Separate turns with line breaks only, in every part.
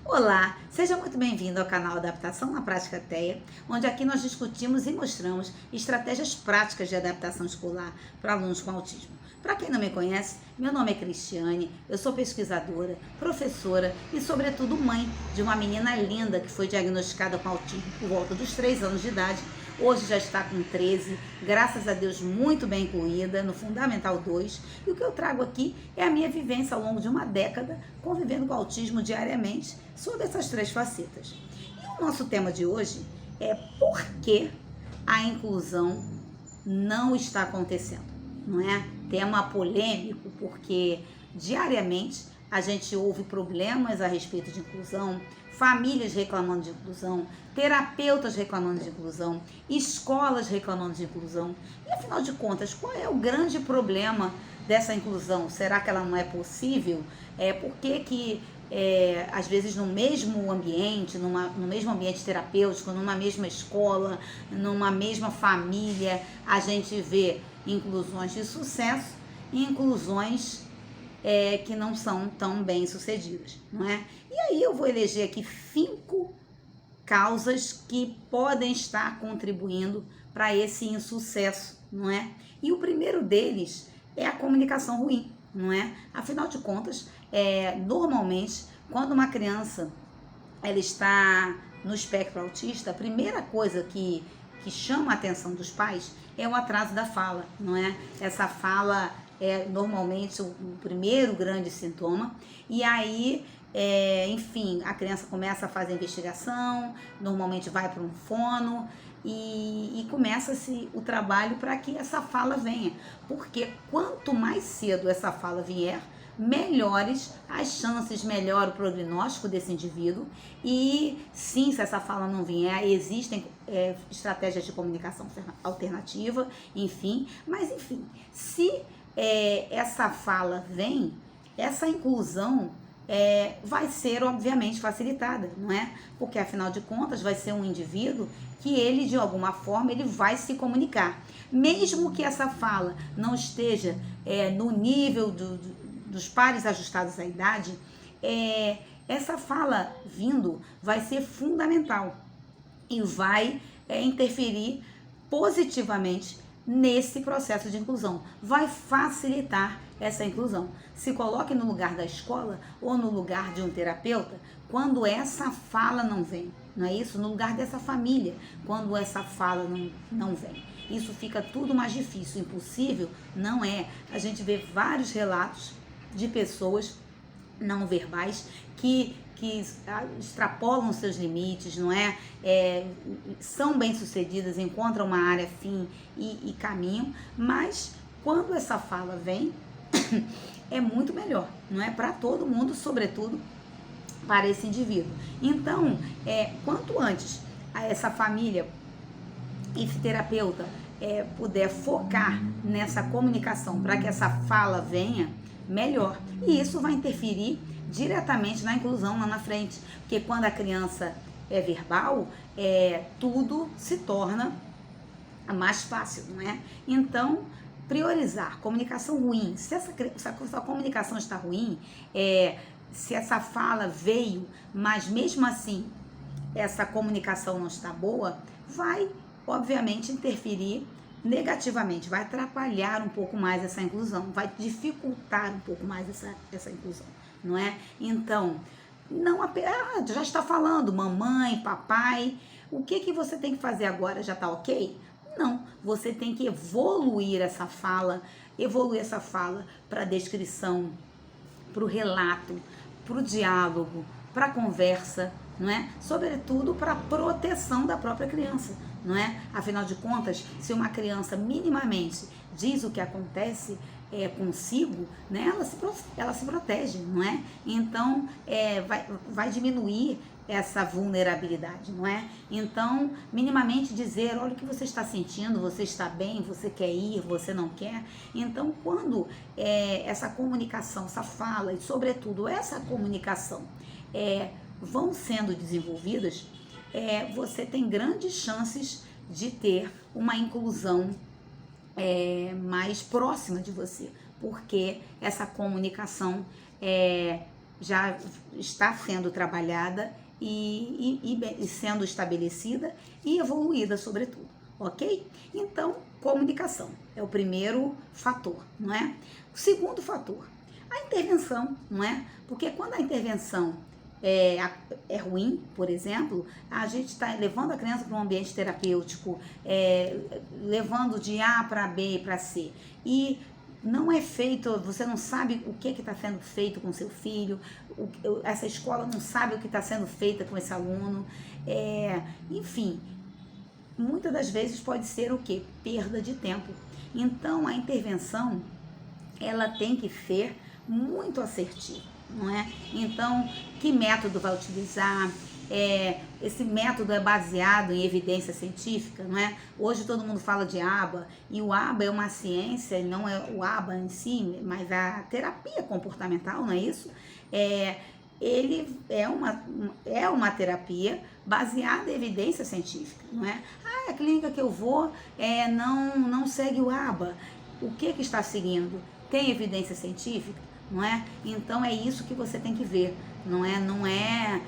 Olá, seja muito bem-vindo ao canal Adaptação na Prática TEA, onde aqui nós discutimos e mostramos estratégias práticas de adaptação escolar para alunos com autismo. Para quem não me conhece, meu nome é Cristiane, eu sou pesquisadora, professora e, sobretudo, mãe de uma menina linda que foi diagnosticada com autismo por volta dos 3 anos de idade. Hoje já está com 13, graças a Deus muito bem incluída no Fundamental 2. E o que eu trago aqui é a minha vivência ao longo de uma década convivendo com o autismo diariamente sobre essas 3 facetas. E o nosso tema de hoje é por que a inclusão não está acontecendo, não é? Tema polêmico porque diariamente a gente ouve problemas a respeito de inclusão, famílias reclamando de inclusão, terapeutas reclamando de inclusão, escolas reclamando de inclusão. E afinal de contas, qual é o grande problema dessa inclusão? Será que ela não é possível? Por que às vezes no mesmo ambiente, no mesmo ambiente terapêutico, numa mesma escola, numa mesma família, a gente vê inclusões de sucesso e inclusões que não são tão bem sucedidas, não é? E aí eu vou eleger aqui 5 causas que podem estar contribuindo para esse insucesso, não é? E o primeiro deles é a comunicação ruim, não é? Afinal de contas, normalmente, quando uma criança ela está no espectro autista, a primeira coisa que chama a atenção dos pais é o atraso da fala, não é? Essa fala é normalmente o primeiro grande sintoma, e aí, enfim, a criança começa a fazer investigação, normalmente vai para um fono e começa-se o trabalho para que essa fala venha, porque quanto mais cedo essa fala vier, melhores as chances, melhor o prognóstico desse indivíduo. E sim, se essa fala não vier, existem estratégias de comunicação alternativa, enfim, mas enfim, se essa fala vem, essa inclusão vai ser obviamente facilitada, não é? Porque afinal de contas vai ser um indivíduo que ele de alguma forma ele vai se comunicar, mesmo que essa fala não esteja no nível dos pares ajustados à idade, essa fala vindo vai ser fundamental e vai interferir positivamente nesse processo de inclusão, vai facilitar essa inclusão. Se coloque no lugar da escola ou no lugar de um terapeuta quando essa fala não vem, não é isso? No lugar dessa família, quando essa fala não vem. Isso fica tudo mais difícil, impossível, não é. A gente vê vários relatos de pessoas não verbais que extrapolam seus limites, não é? São bem-sucedidas, encontram uma área fim e caminham, mas quando essa fala vem, é muito melhor, não é? Para todo mundo, sobretudo para esse indivíduo. Então, quanto antes essa família e terapeuta puder focar nessa comunicação para que essa fala venha, melhor. E isso vai interferir diretamente na inclusão lá na frente, porque quando a criança é verbal, tudo se torna mais fácil, não é? Então, priorizar comunicação ruim. Se essa comunicação está ruim, se essa fala veio, mas mesmo assim essa comunicação não está boa, vai obviamente interferir negativamente, vai atrapalhar um pouco mais essa inclusão, vai dificultar um pouco mais essa inclusão, não é? Então, não apenas, já está falando, mamãe, papai, o que você tem que fazer agora? Já está ok? Não, você tem que evoluir essa fala para a descrição, para o relato, para o diálogo, para a conversa, não é? Sobretudo para a proteção da própria criança, não é? Afinal de contas, se uma criança minimamente diz o que acontece consigo, né, ela se protege, não é? Então, vai diminuir essa vulnerabilidade, não é? Então, minimamente dizer, olha o que você está sentindo, você está bem, você quer ir, você não quer. Então, quando essa comunicação, essa fala e, sobretudo, essa comunicação vão sendo desenvolvidas, você tem grandes chances de ter uma inclusão mais próxima de você, porque essa comunicação já está sendo trabalhada e sendo estabelecida e evoluída, sobretudo, ok? Então, comunicação é o primeiro fator, não é? O segundo fator, a intervenção, não é? Porque quando a intervenção é ruim, por exemplo, a gente está levando a criança para um ambiente terapêutico, levando de A para B para C, e não é feito, você não sabe o que está sendo feito com seu filho, essa escola não sabe o que está sendo feito com esse aluno, enfim, muitas das vezes pode ser o quê? Perda de tempo. Então, a intervenção, ela tem que ser muito assertiva, não é? Então, que método vai utilizar? Esse método é baseado em evidência científica, não é? Hoje todo mundo fala de ABA, e o ABA é uma ciência, não é o ABA em si, mas a terapia comportamental, não é isso? Ele é uma terapia baseada em evidência científica, não é? A clínica que eu vou não segue o ABA. O que está seguindo? Tem evidência científica, não é? Então é isso que você tem que ver, não é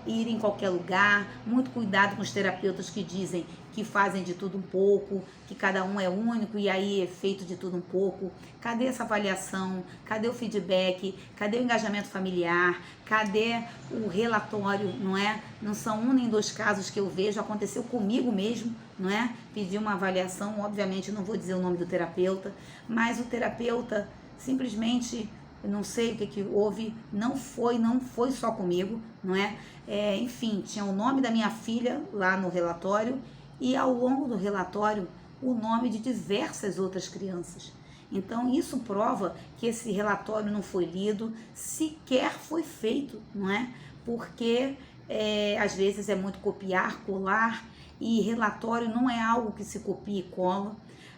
ir em qualquer lugar. Muito cuidado com os terapeutas que dizem que fazem de tudo um pouco, que cada um é único e aí é feito de tudo um pouco. Cadê essa avaliação? Cadê o feedback? Cadê o engajamento familiar? Cadê o relatório, não é? Não são um nem dois casos que eu vejo, aconteceu comigo mesmo, não é? Pedi uma avaliação, obviamente não vou dizer o nome do terapeuta, mas o terapeuta simplesmente, não sei o que houve, não foi só comigo, não é? Enfim, tinha o nome da minha filha lá no relatório e ao longo do relatório o nome de diversas outras crianças. Então isso prova que esse relatório não foi lido, sequer foi feito, não é? Porque às vezes é muito copiar, colar, e relatório não é algo que se copia e cola.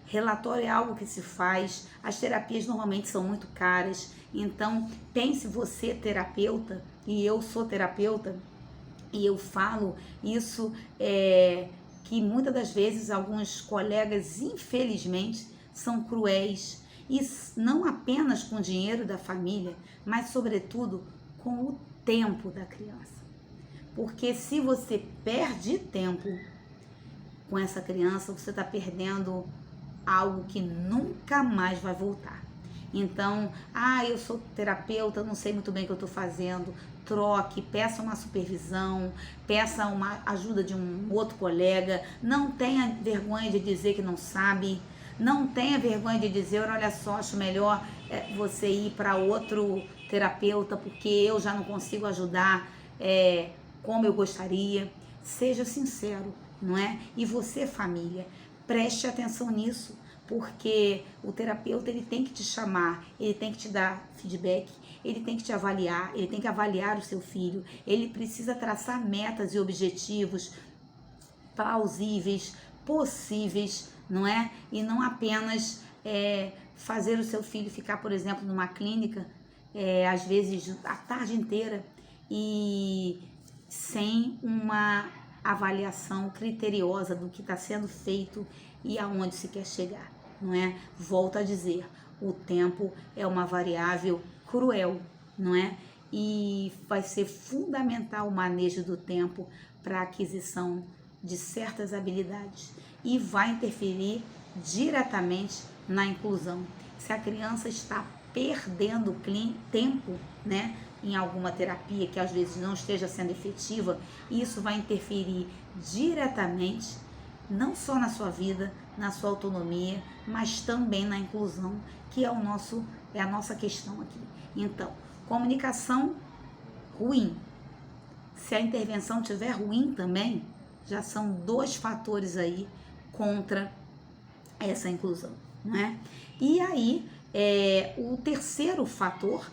Relatório é algo que se faz, as terapias normalmente são muito caras, então pense você terapeuta, e eu sou terapeuta, e eu falo isso, que muitas das vezes alguns colegas, infelizmente, são cruéis, e não apenas com o dinheiro da família, mas sobretudo com o tempo da criança. Porque se você perde tempo com essa criança, você está perdendo algo que nunca mais vai voltar. Então, eu sou terapeuta, não sei muito bem o que eu estou fazendo, troque, peça uma supervisão, peça uma ajuda de um outro colega, não tenha vergonha de dizer que não sabe, não tenha vergonha de dizer, olha só, acho melhor você ir para outro terapeuta, porque eu já não consigo ajudar como eu gostaria. Seja sincero, não é? E você, família, preste atenção nisso, porque o terapeuta ele tem que te chamar, ele tem que te dar feedback, ele tem que te avaliar, ele tem que avaliar o seu filho, ele precisa traçar metas e objetivos plausíveis, possíveis, não é? E não apenas fazer o seu filho ficar, por exemplo, numa clínica, às vezes a tarde inteira, e sem uma avaliação criteriosa do que está sendo feito e aonde se quer chegar, não é? Volto a dizer, o tempo é uma variável cruel, não é? E vai ser fundamental o manejo do tempo para a aquisição de certas habilidades e vai interferir diretamente na inclusão. Se a criança está perdendo tempo, né, em alguma terapia que às vezes não esteja sendo efetiva, isso vai interferir diretamente, não só na sua vida, na sua autonomia, mas também na inclusão, que é a nossa questão aqui. Então, comunicação ruim. Se a intervenção estiver ruim também, já são 2 fatores aí contra essa inclusão, não é? E aí, o terceiro fator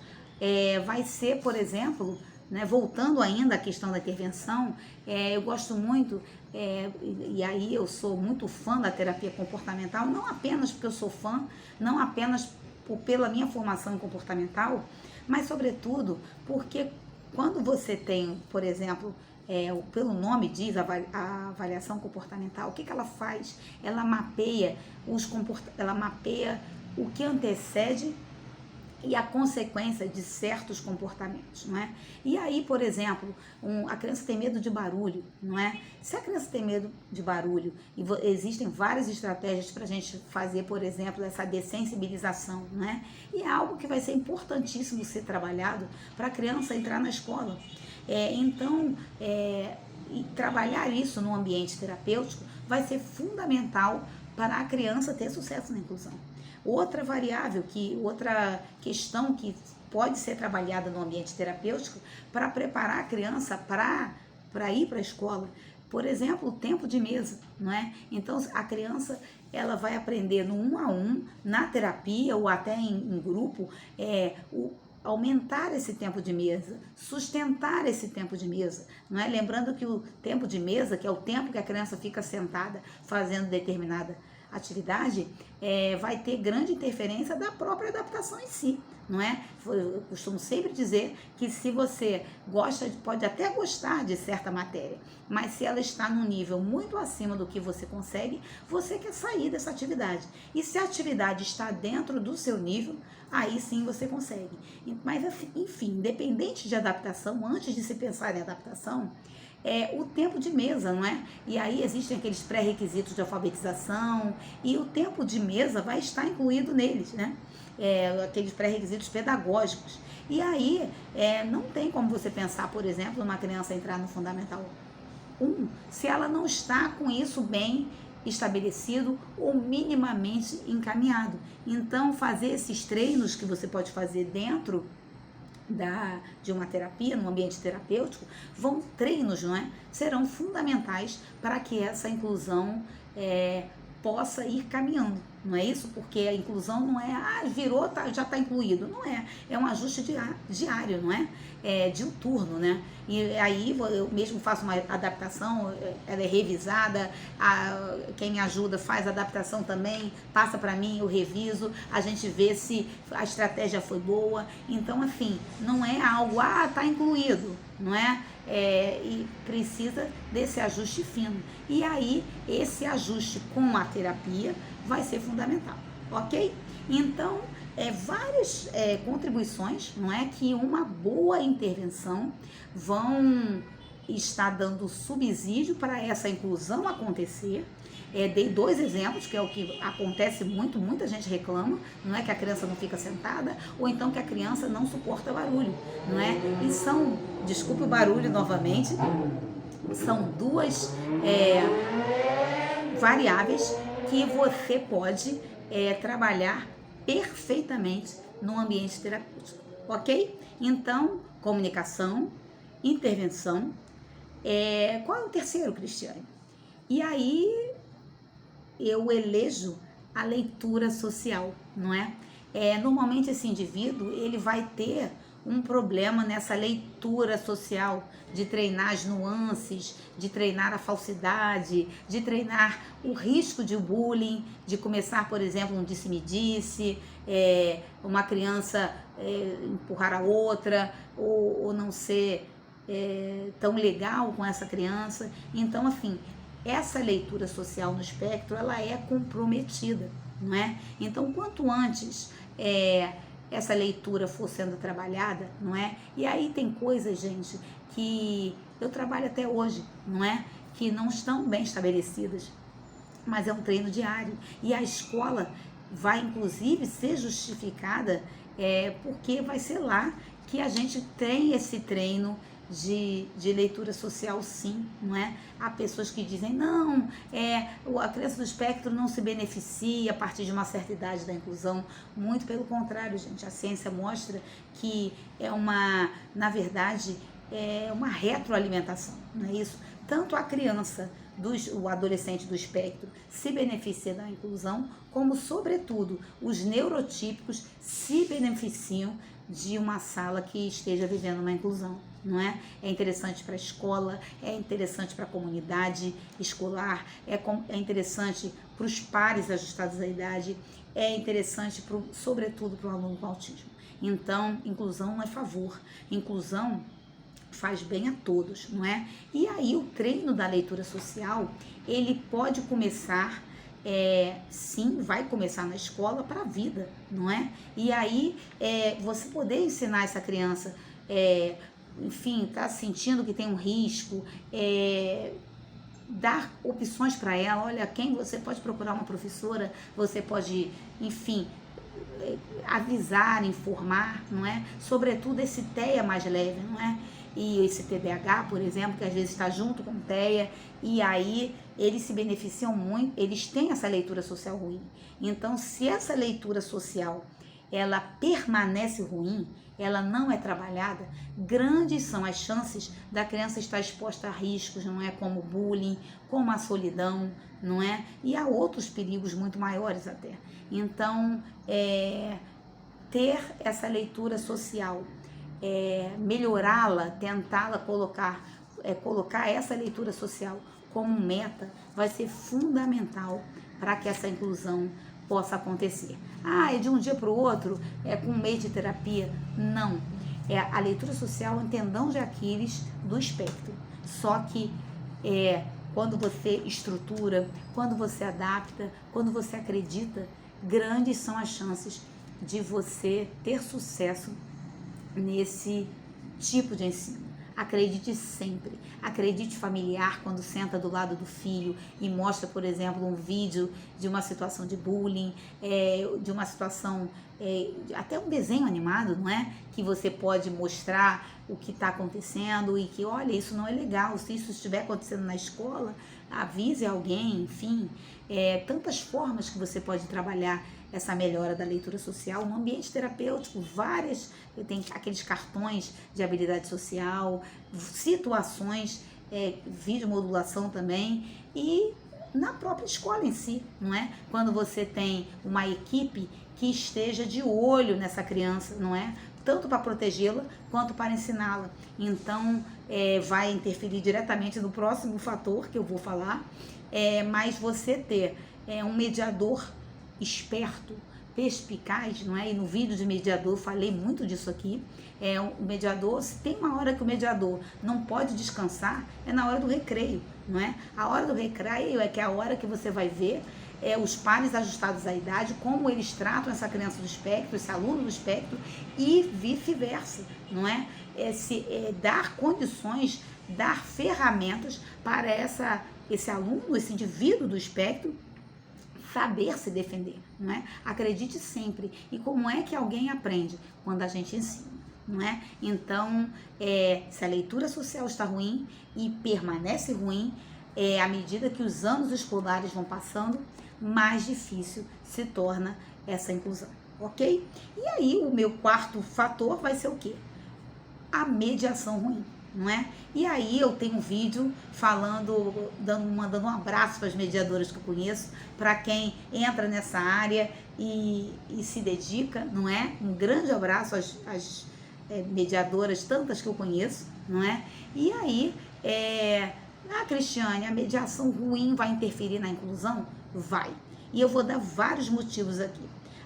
vai ser, por exemplo, né, voltando ainda à questão da intervenção, eu gosto muito, e aí eu sou muito fã da terapia comportamental, não apenas porque eu sou fã, não apenas pela minha formação comportamental, mas sobretudo porque quando você tem, por exemplo, pelo nome diz a avaliação comportamental, o que ela faz? Ela mapeia o que antecede e a consequência de certos comportamentos, não é? E aí, por exemplo, a criança tem medo de barulho, não é? Se a criança tem medo de barulho, e existem várias estratégias para a gente fazer, por exemplo, essa dessensibilização, não é? E é algo que vai ser importantíssimo ser trabalhado para a criança entrar na escola. Então, e trabalhar isso no ambiente terapêutico vai ser fundamental para a criança ter sucesso na inclusão. Outra variável, outra questão que pode ser trabalhada no ambiente terapêutico para preparar a criança para ir para a escola, por exemplo, o tempo de mesa, não é? Então, a criança ela vai aprender no 1 a 1, na terapia ou até em grupo, aumentar esse tempo de mesa, sustentar esse tempo de mesa, não é? Lembrando que o tempo de mesa, que é o tempo que a criança fica sentada fazendo determinada atividade, vai ter grande interferência da própria adaptação em si, não é? Eu costumo sempre dizer que se você pode até gostar de certa matéria, mas se ela está num nível muito acima do que você consegue, você quer sair dessa atividade. E se a atividade está dentro do seu nível, aí sim você consegue. Mas, enfim, independente de adaptação, antes de se pensar em adaptação, o tempo de mesa, não é? E aí existem aqueles pré-requisitos de alfabetização e o tempo de mesa vai estar incluído neles, né? Aqueles pré-requisitos pedagógicos. E aí não tem como você pensar, por exemplo, uma criança entrar no Fundamental 1 se ela não está com isso bem estabelecido ou minimamente encaminhado. Então, fazer esses treinos que você pode fazer dentro de uma terapia, num ambiente terapêutico, treinos, não é? Serão fundamentais para que essa inclusão possa ir caminhando, não é isso? Porque a inclusão não é, virou, já está incluído, não é, é um ajuste diário, não é? Diuturno, né? E aí eu mesmo faço uma adaptação, ela é revisada, quem me ajuda faz adaptação também, passa para mim, eu reviso, a gente vê se a estratégia foi boa, então assim, não é algo, está incluído, não é? E precisa desse ajuste fino. E aí, esse ajuste com a terapia vai ser fundamental, ok? Então, várias contribuições, não é? Que uma boa intervenção vão estar dando subsídio para essa inclusão acontecer. Dei 2 exemplos, que é o que acontece muito, muita gente reclama, não é? Que a criança não fica sentada, ou então que a criança não suporta barulho, não é? E são, desculpe o barulho novamente, são 2 variáveis que você pode trabalhar perfeitamente no ambiente terapêutico, ok? Então, comunicação, intervenção, qual é o terceiro, Cristiane? E aí eu elejo a leitura social, não é? Normalmente esse indivíduo, ele vai ter um problema nessa leitura social, de treinar as nuances, de treinar a falsidade, de treinar o risco de bullying, de começar, por exemplo, um disse-me-disse, uma criança empurrar a outra, ou não ser tão legal com essa criança. Então, assim, essa leitura social no espectro, ela é comprometida, não é? Então, quanto antes essa leitura for sendo trabalhada, não é? E aí tem coisas, gente, que eu trabalho até hoje, não é? Que não estão bem estabelecidas, mas é um treino diário. E a escola vai, inclusive, ser justificada porque vai ser lá que a gente tem esse treino de leitura social, sim, não é? Há pessoas que dizem, não, a criança do espectro não se beneficia a partir de uma certa idade da inclusão. Muito pelo contrário, gente, a ciência mostra que na verdade, uma retroalimentação, não é isso? Tanto a criança, o adolescente do espectro se beneficia da inclusão, como, sobretudo, os neurotípicos se beneficiam de uma sala que esteja vivendo uma inclusão, não é? É interessante para a escola, é interessante para a comunidade escolar, é interessante para os pares ajustados à idade, é interessante, sobretudo, para o aluno com autismo. Então, inclusão não é favor, inclusão faz bem a todos, não é? E aí o treino da leitura social, ele pode começar sim, vai começar na escola para a vida, não é? E aí, você poder ensinar essa criança, enfim, tá sentindo que tem um risco, dar opções para ela. Olha, quem você pode procurar uma professora, você pode, enfim, avisar, informar, não é? Sobretudo esse TEA mais leve, não é? E esse TDAH, por exemplo, que às vezes está junto com o TEA, e aí eles se beneficiam muito, eles têm essa leitura social ruim. Então, se essa leitura social, ela permanece ruim, ela não é trabalhada, grandes são as chances da criança estar exposta a riscos, não é? Como bullying, como a solidão, não é? E a outros perigos muito maiores até. Então, ter essa leitura social, melhorá-la, tentá-la colocar essa leitura social como meta, vai ser fundamental para que essa inclusão possa acontecer. É de um dia para o outro, com um mês de terapia? Não. A leitura social é um tendão de Aquiles do espectro. Só que quando você estrutura, quando você adapta, quando você acredita, grandes são as chances de você ter sucesso nesse tipo de ensino. Acredite sempre, acredite familiar quando senta do lado do filho e mostra, por exemplo, um vídeo de uma situação de bullying, de uma situação, até um desenho animado, não é? Que você pode mostrar o que está acontecendo e que, olha, isso não é legal, se isso estiver acontecendo na escola, avise alguém, enfim. Tantas formas que você pode trabalhar essa melhora da leitura social no ambiente terapêutico, tem aqueles cartões de habilidade social, situações, videomodulação também, e na própria escola em si, não é? Quando você tem uma equipe que esteja de olho nessa criança, não é? Tanto para protegê-la quanto para ensiná-la. Então, vai interferir diretamente no próximo fator que eu vou falar, mas você ter um mediador esperto, perspicaz, não é? E no vídeo de mediador eu falei muito disso aqui. O mediador, se tem uma hora que o mediador não pode descansar, é na hora do recreio, não é? A hora do recreio que é a hora que você vai ver os pares ajustados à idade, como eles tratam essa criança do espectro, esse aluno do espectro, e vice-versa, não é? Dar condições, dar ferramentas para esse aluno, esse indivíduo do espectro, saber se defender, não é? Acredite sempre. E como é que alguém aprende? Quando a gente ensina, não é? Então, se a leitura social está ruim e permanece ruim, à medida que os anos escolares vão passando, mais difícil se torna essa inclusão, ok? E aí, o meu quarto fator vai ser o quê? A mediação ruim, não é? E aí eu tenho um vídeo mandando um abraço para as mediadoras que eu conheço, para quem entra nessa área e se dedica, não é? Um grande abraço às mediadoras, tantas que eu conheço, não é? E aí, Cristiane, a mediação ruim vai interferir na inclusão? Vai. E eu vou dar vários motivos aqui.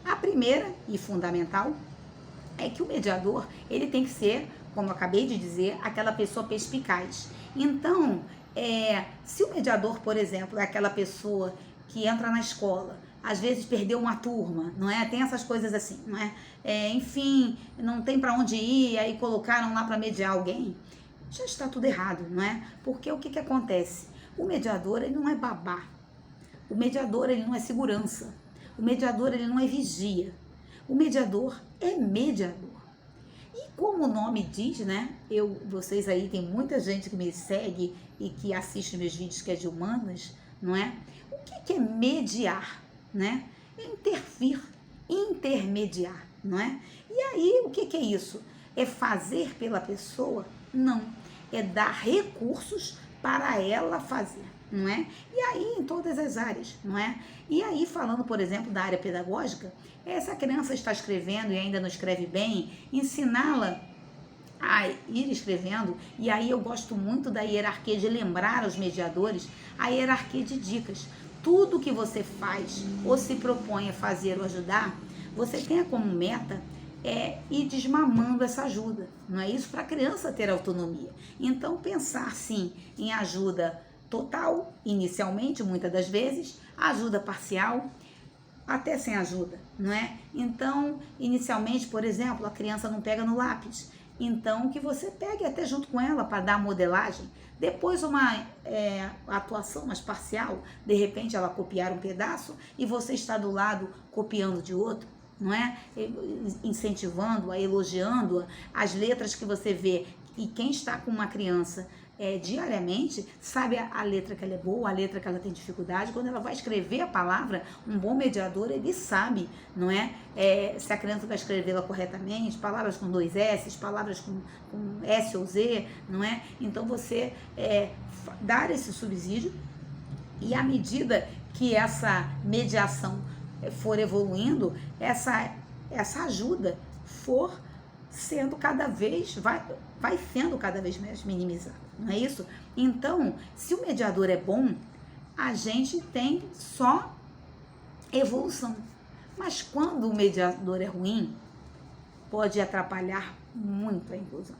A primeira e fundamental é que o mediador, ele tem que ser, como eu acabei de dizer, aquela pessoa perspicaz. Então, se o mediador, por exemplo, é aquela pessoa que entra na escola, às vezes perdeu uma turma, não é? Tem essas coisas assim, não é? Enfim, não tem para onde ir, aí colocaram lá para mediar alguém, já está tudo errado, não é? Porque o que acontece? O mediador, ele não é babá. O mediador, ele não é segurança. O mediador, ele não é vigia. O mediador é mediador. E como o nome diz, né? Vocês aí, tem muita gente que me segue e que assiste meus vídeos que é de humanas, não é? O que é mediar, né? Intervir, intermediar, não é? E aí, o que é isso? É fazer pela pessoa? Não. É dar recursos para ela fazer, não é? E aí, em todas as áreas, não é? E aí, falando, por exemplo, da área pedagógica, essa criança está escrevendo e ainda não escreve bem, ensiná-la a ir escrevendo, e aí eu gosto muito da hierarquia, de lembrar aos mediadores a hierarquia de dicas. Tudo que você faz ou se propõe a fazer ou ajudar, você tenha como meta ir desmamando essa ajuda, não é isso? Para a criança ter autonomia. Então, pensar sim em ajuda total, inicialmente, muitas das vezes, ajuda parcial, até sem ajuda, não é? Então, inicialmente, por exemplo, a criança não pega no lápis, então que você pegue até junto com ela para dar a modelagem. Depois uma atuação mais parcial, de repente ela copiar um pedaço e você está do lado copiando de outro, não é? Incentivando-a, elogiando-a, as letras que você vê. E quem está com uma criança diariamente sabe a letra que ela é boa, a letra que ela tem dificuldade. Quando ela vai escrever a palavra, um bom mediador, ele sabe, não é? Se a criança vai escrevê-la corretamente, palavras com 2 S, palavras com S ou Z, não é? Então você dar esse subsídio, e à medida que essa mediação for evoluindo, essa ajuda for sendo cada vez, vai sendo cada vez mais minimizada, não é isso? Então, se o mediador é bom, a gente tem só evolução. Mas quando o mediador é ruim, pode atrapalhar muito a inclusão.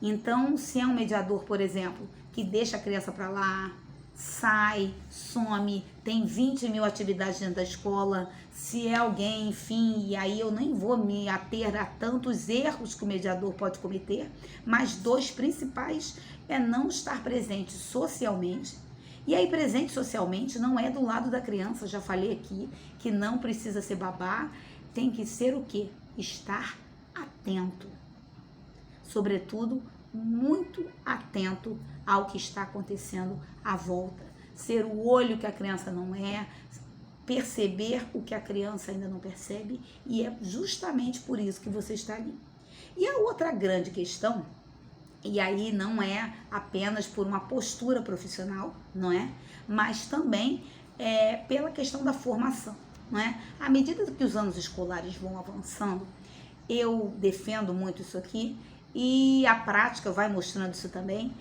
Então, se é um mediador, por exemplo, que deixa a criança para lá, sai, some, tem 20 mil atividades dentro da escola, se é alguém, enfim, e aí eu nem vou me ater a tantos erros que o mediador pode cometer, mas 2 principais é não estar presente socialmente. E aí, presente socialmente não é do lado da criança, já falei aqui, que não precisa ser babá, tem que ser o quê? Estar atento. Sobretudo, muito atento ao que está acontecendo à volta. Ser o olho que a criança não é, perceber o que a criança ainda não percebe, e é justamente por isso que você está ali. E a outra grande questão, e aí não é apenas por uma postura profissional, não é? Mas também pela questão da formação, não é? À medida que os anos escolares vão avançando, eu defendo muito isso aqui, e a prática vai mostrando isso também,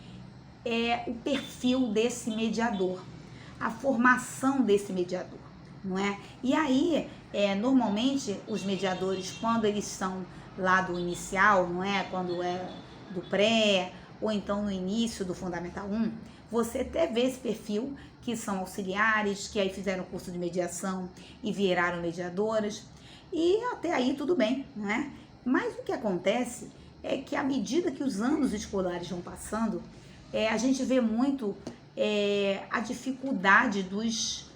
o perfil desse mediador, a formação desse mediador, não é? E aí, normalmente, os mediadores, quando eles são lá do inicial, não é? Quando é do pré, ou então no início do Fundamental 1, você até vê esse perfil, que são auxiliares, que aí fizeram curso de mediação e viraram mediadoras, e até aí tudo bem, não é? Mas o que acontece é que à medida que os anos escolares vão passando, a gente vê muito a dificuldade dos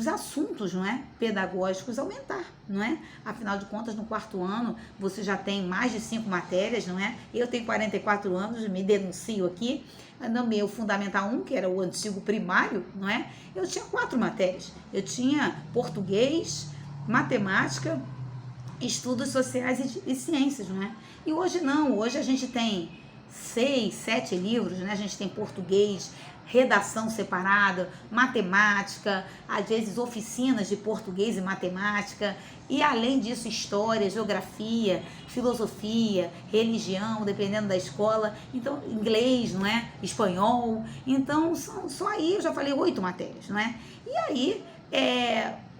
assuntos, não é, pedagógicos aumentar, não é? Afinal de contas, no 4º ano, você já tem mais de 5 matérias, não é? Eu tenho 44 anos, me denuncio aqui, no meu Fundamental 1, que era o antigo primário, não é? Eu tinha 4 matérias. Eu tinha português, matemática, estudos sociais e ciências, não é? E hoje não, hoje a gente tem 6, 7 livros, né? A gente tem português, redação separada, matemática, às vezes oficinas de português e matemática, e além disso história, geografia, filosofia, religião, dependendo da escola, então inglês, não é? Espanhol, então só aí eu já falei 8 matérias, não é? E aí,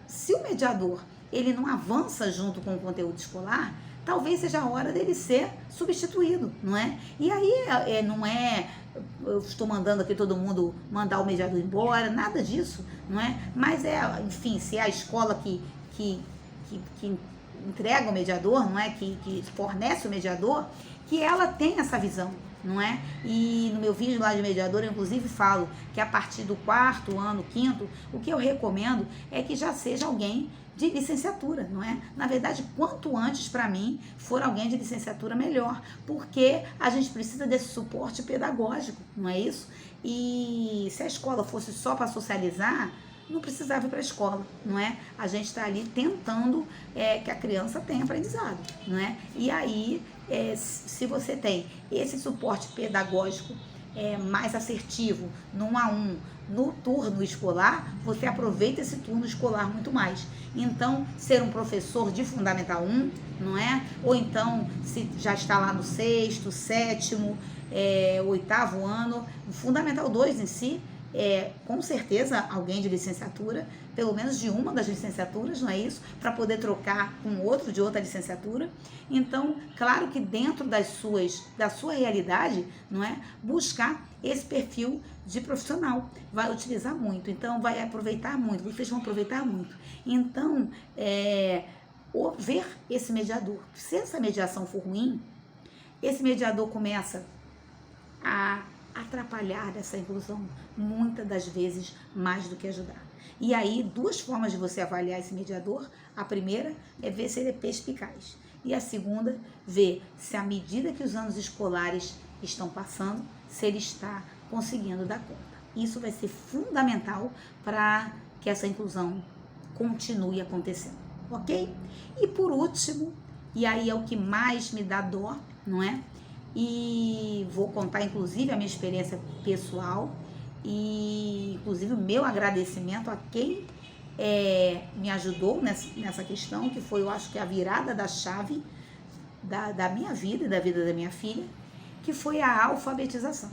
se o mediador ele não avança junto com o conteúdo escolar, talvez seja a hora dele ser substituído, não é? E aí não é, eu estou mandando aqui todo mundo mandar o mediador embora, nada disso, não é? Mas enfim, se é a escola que entrega o mediador, não é? Que fornece o mediador, que ela tem essa visão, não é? E no meu vídeo lá de mediador, eu inclusive falo que a partir do 4º ano, 5º, o que eu recomendo é que já seja alguém de licenciatura, não é? Na verdade, quanto antes, para mim, for alguém de licenciatura, melhor, porque a gente precisa desse suporte pedagógico, não é isso? E se a escola fosse só para socializar, não precisava ir para a escola, não é? A gente está ali tentando que a criança tenha aprendizado, não é? E aí, se você tem esse suporte pedagógico mais assertivo, no 1 a 1, no turno escolar, você aproveita esse turno escolar muito mais. Então, ser um professor de Fundamental 1, não é? Ou então, se já está lá no 6º, 7º, 8º ano, Fundamental 2 em si, com certeza alguém de licenciatura, pelo menos de uma das licenciaturas, não é isso? Para poder trocar com outro de outra licenciatura. Então, claro que dentro da sua realidade, não é? Buscar esse perfil de profissional, vai utilizar muito, então vai aproveitar muito, vocês vão aproveitar muito. Então, ver esse mediador. Se essa mediação for ruim, esse mediador começa a atrapalhar essa inclusão, muitas das vezes mais do que ajudar. E aí, duas formas de você avaliar esse mediador. A primeira é ver se ele é perspicaz. E a segunda, ver se à medida que os anos escolares estão passando, se ele está conseguindo dar conta. Isso vai ser fundamental para que essa inclusão continue acontecendo, ok? E por último, e aí é o que mais me dá dó, não é? E vou contar inclusive a minha experiência pessoal e inclusive o meu agradecimento a quem me ajudou nessa questão, que foi, eu acho que a virada da chave da minha vida e da vida da minha filha, que foi a alfabetização,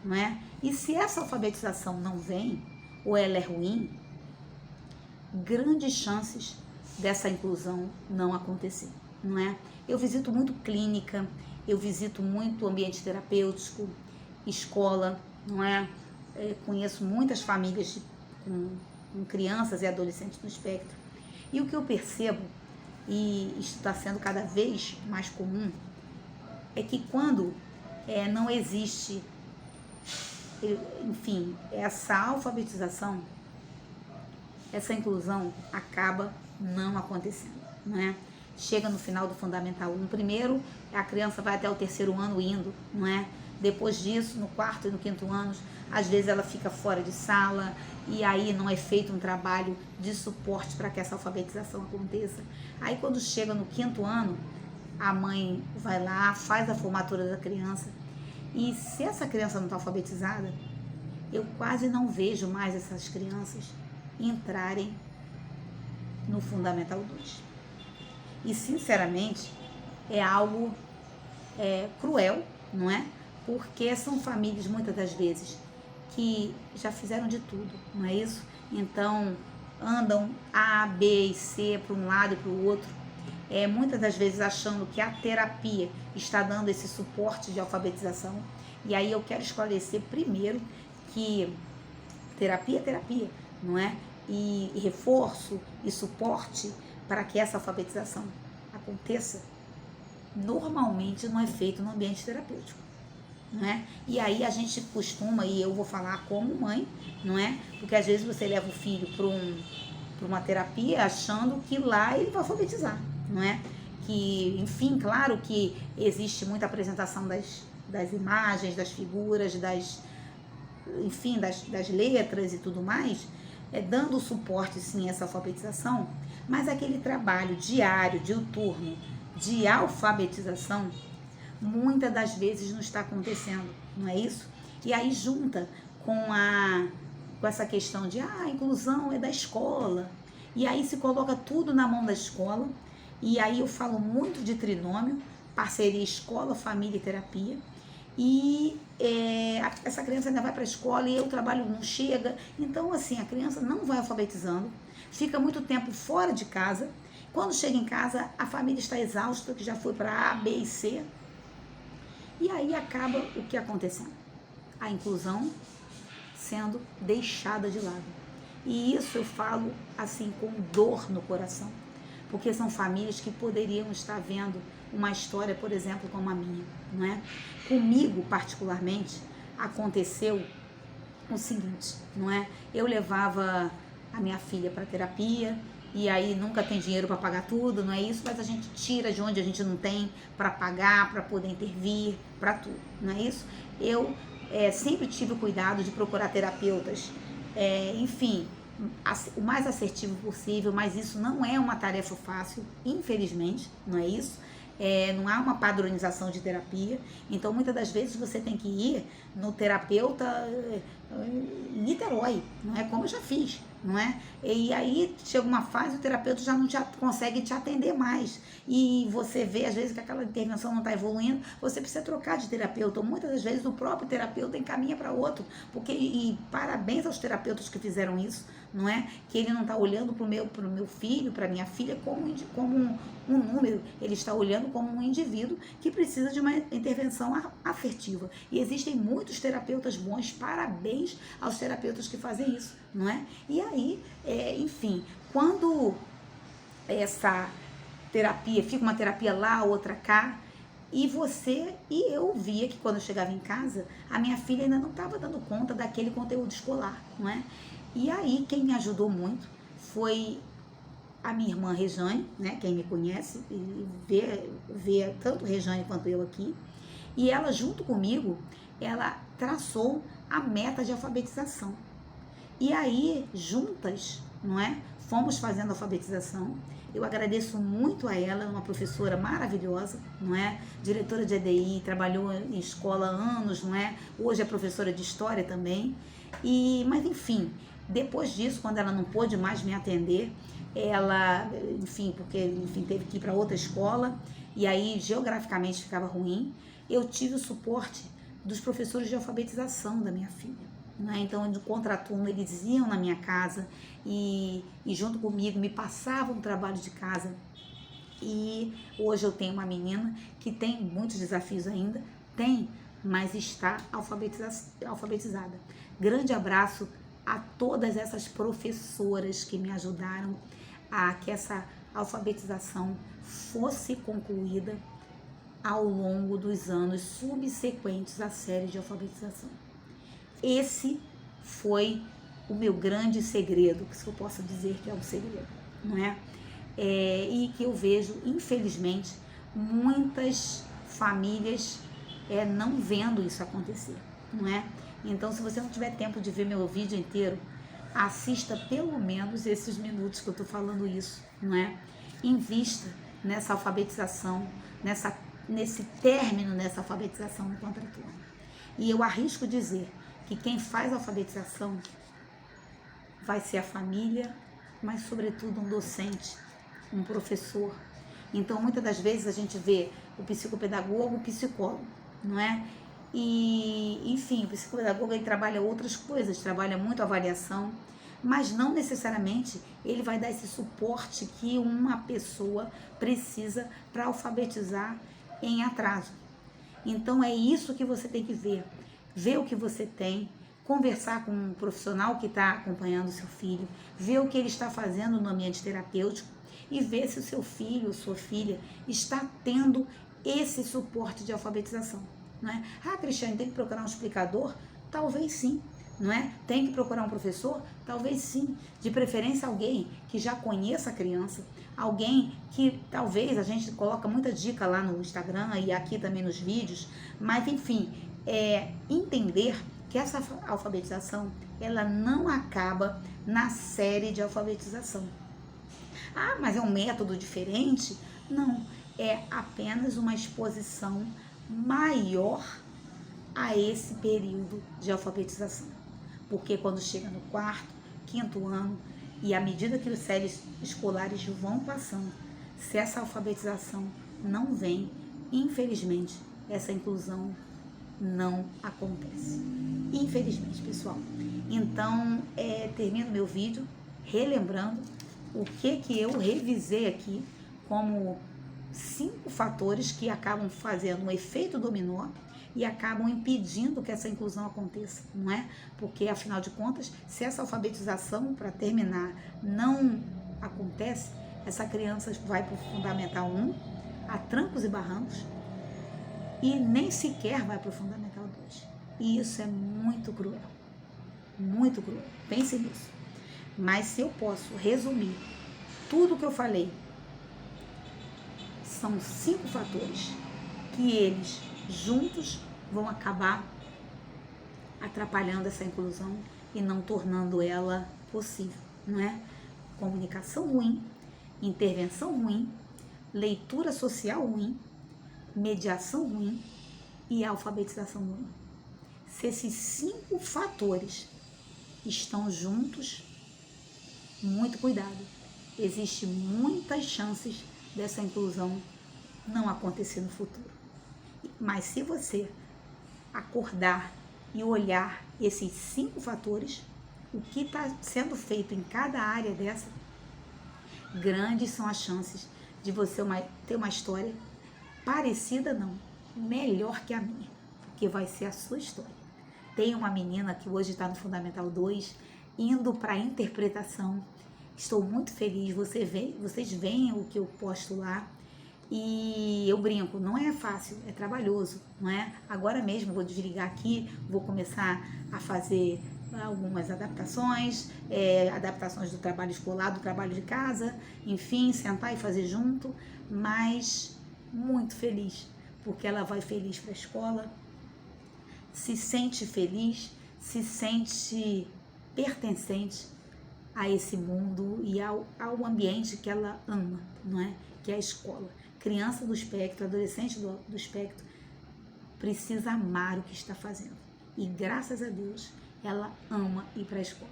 não é? E se essa alfabetização não vem, ou ela é ruim, grandes chances dessa inclusão não acontecer, não é? Eu visito muito clínica, eu visito muito ambiente terapêutico, escola, não é? Conheço muitas famílias com crianças e adolescentes no espectro. E o que eu percebo, e isso está sendo cada vez mais comum, é que quando não existe, enfim, essa alfabetização, essa inclusão acaba não acontecendo, não é? Chega no final do Fundamental 1, primeiro a criança vai até o 3º ano indo, não é? Depois disso, no 4º e no 5º anos, às vezes ela fica fora de sala e aí não é feito um trabalho de suporte para que essa alfabetização aconteça. Aí quando chega no 5º ano, a mãe vai lá, faz a formatura da criança e se essa criança não está alfabetizada, eu quase não vejo mais essas crianças entrarem no Fundamental 2. E sinceramente é algo cruel, não é? Porque são famílias muitas das vezes que já fizeram de tudo, não é isso? Então andam A, B e C para um lado e para o outro, muitas das vezes achando que a terapia está dando esse suporte de alfabetização. E aí eu quero esclarecer primeiro que terapia é terapia, não é? E reforço e suporte para que essa alfabetização aconteça, normalmente não é feito no ambiente terapêutico, não é? E aí a gente costuma, e eu vou falar como mãe, não é? Porque às vezes você leva o filho para uma terapia achando que lá ele vai alfabetizar, não é? Que, enfim, claro que existe muita apresentação das imagens, das figuras, das letras e tudo mais, dando suporte sim a essa alfabetização, mas aquele trabalho diário, diuturno, de alfabetização, muitas das vezes não está acontecendo, não é isso? E aí junta com essa questão de a inclusão é da escola, e aí se coloca tudo na mão da escola, e aí eu falo muito de trinômio, parceria escola, família e terapia, e essa criança ainda vai para a escola e o trabalho não chega, então assim, a criança não vai alfabetizando, fica muito tempo fora de casa, quando chega em casa a família está exausta, que já foi para A, B e C, e aí acaba o que acontecendo? A inclusão sendo deixada de lado, e isso eu falo assim com dor no coração, porque são famílias que poderiam estar vendo uma história, por exemplo, como a minha, não é? Comigo, particularmente, aconteceu o seguinte, não é? Eu levava a minha filha para terapia, e aí nunca tem dinheiro para pagar tudo, não é isso? Mas a gente tira de onde a gente não tem para pagar, para poder intervir, para tudo, não é isso? Eu sempre tive o cuidado de procurar terapeutas, enfim, o mais assertivo possível, mas isso não é uma tarefa fácil, infelizmente, não é isso? Não há uma padronização de terapia, então muitas das vezes você tem que ir no terapeuta em Niterói, não é? Como eu já fiz, não é? E aí chega uma fase, o terapeuta já não consegue te atender mais. E você vê, às vezes, que aquela intervenção não está evoluindo, você precisa trocar de terapeuta. Ou muitas das vezes o próprio terapeuta encaminha para outro. E parabéns aos terapeutas que fizeram isso, não é? Que ele não está olhando para o meu filho, para minha filha, como um número. Ele está olhando como um indivíduo que precisa de uma intervenção afetiva. E existem muitos terapeutas bons, parabéns aos terapeutas que fazem isso, não é? E aí, enfim, quando essa terapia, fica uma terapia lá, outra cá, e eu via que quando eu chegava em casa, a minha filha ainda não estava dando conta daquele conteúdo escolar, não é? E aí, quem me ajudou muito foi a minha irmã Rejane, né? Quem me conhece, vê tanto Rejane quanto eu aqui, e ela, junto comigo, ela traçou a meta de alfabetização. E aí, juntas, não é? Fomos fazendo a alfabetização. Eu agradeço muito a ela, uma professora maravilhosa, não é? Diretora de EDI, trabalhou em escola há anos, não é? Hoje é professora de história também. Mas enfim, depois disso, quando ela não pôde mais me atender, ela, teve que ir para outra escola, e aí geograficamente ficava ruim, eu tive o suporte dos professores de alfabetização da minha filha. Então, de contraturno, eles iam na minha casa e junto comigo me passavam o trabalho de casa. E hoje eu tenho uma menina que tem muitos desafios ainda, mas está alfabetizada. Grande abraço a todas essas professoras que me ajudaram a que essa alfabetização fosse concluída ao longo dos anos subsequentes à série de alfabetização. Esse foi o meu grande segredo, que eu posso dizer que é um segredo, não é? E que eu vejo, infelizmente, muitas famílias não vendo isso acontecer, não é? Então, se você não tiver tempo de ver meu vídeo inteiro, assista pelo menos esses minutos que eu estou falando isso, não é? Invista nessa alfabetização, nesse término dessa alfabetização no contraturno. E eu arrisco dizer que quem faz a alfabetização vai ser a família, mas sobretudo um docente, um professor. Então, muitas das vezes a gente vê o psicopedagogo, o psicólogo, não é? O psicopedagogo ele trabalha outras coisas, trabalha muito avaliação, mas não necessariamente ele vai dar esse suporte que uma pessoa precisa para alfabetizar em atraso. Então, é isso que você tem que ver o que você tem, conversar com um profissional que está acompanhando o seu filho, ver o que ele está fazendo no ambiente terapêutico e ver se o seu filho ou sua filha está tendo esse suporte de alfabetização, não é? Cristiane, tem que procurar um explicador? Talvez sim, não é? Tem que procurar um professor? Talvez sim, de preferência alguém que já conheça a criança, alguém que talvez, a gente coloca muita dica lá no Instagram e aqui também nos vídeos, mas enfim, entender que essa alfabetização, ela não acaba na série de alfabetização. Mas é um método diferente? Não, é apenas uma exposição maior a esse período de alfabetização. Porque quando chega no 4º, 5º ano, e à medida que os séries escolares vão passando, se essa alfabetização não vem, infelizmente, essa inclusão não acontece. Infelizmente, pessoal. Então, termino meu vídeo relembrando o que eu revisei aqui como 5 fatores que acabam fazendo um efeito dominó e acabam impedindo que essa inclusão aconteça, não é? Porque, afinal de contas, se essa alfabetização, para terminar, não acontece, essa criança vai para o Fundamental 1, a trancos e barrancos, e nem sequer vai para o Fundamental 2. E isso é muito cruel. Muito cruel. Pense nisso. Mas se eu posso resumir tudo o que eu falei, são 5 fatores que eles juntos vão acabar atrapalhando essa inclusão e não tornando ela possível, não é? Comunicação ruim, intervenção ruim, leitura social ruim, mediação ruim e alfabetização ruim. Se esses 5 fatores estão juntos, muito cuidado. Existem muitas chances dessa inclusão não acontecer no futuro. Mas se você acordar e olhar esses 5 fatores, o que está sendo feito em cada área dessa, grandes são as chances de você ter uma história parecida, não, melhor que a minha, porque vai ser a sua história. Tem uma menina que hoje está no Fundamental 2, indo para a interpretação. Estou muito feliz, vocês veem o que eu posto lá. E eu brinco, não é fácil, é trabalhoso, não é? Agora mesmo vou desligar aqui, vou começar a fazer algumas adaptações, adaptações do trabalho escolar, do trabalho de casa, enfim, sentar e fazer junto, mas muito feliz, porque ela vai feliz para a escola, se sente feliz, se sente pertencente a esse mundo e ao ambiente que ela ama, não é? Que é a escola. Criança do espectro, adolescente do espectro, precisa amar o que está fazendo. E graças a Deus, ela ama ir para a escola.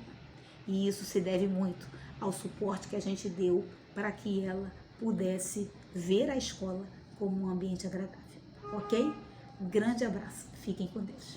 E isso se deve muito ao suporte que a gente deu para que ela pudesse ver a escola como um ambiente agradável. Ok? Grande abraço. Fiquem com Deus.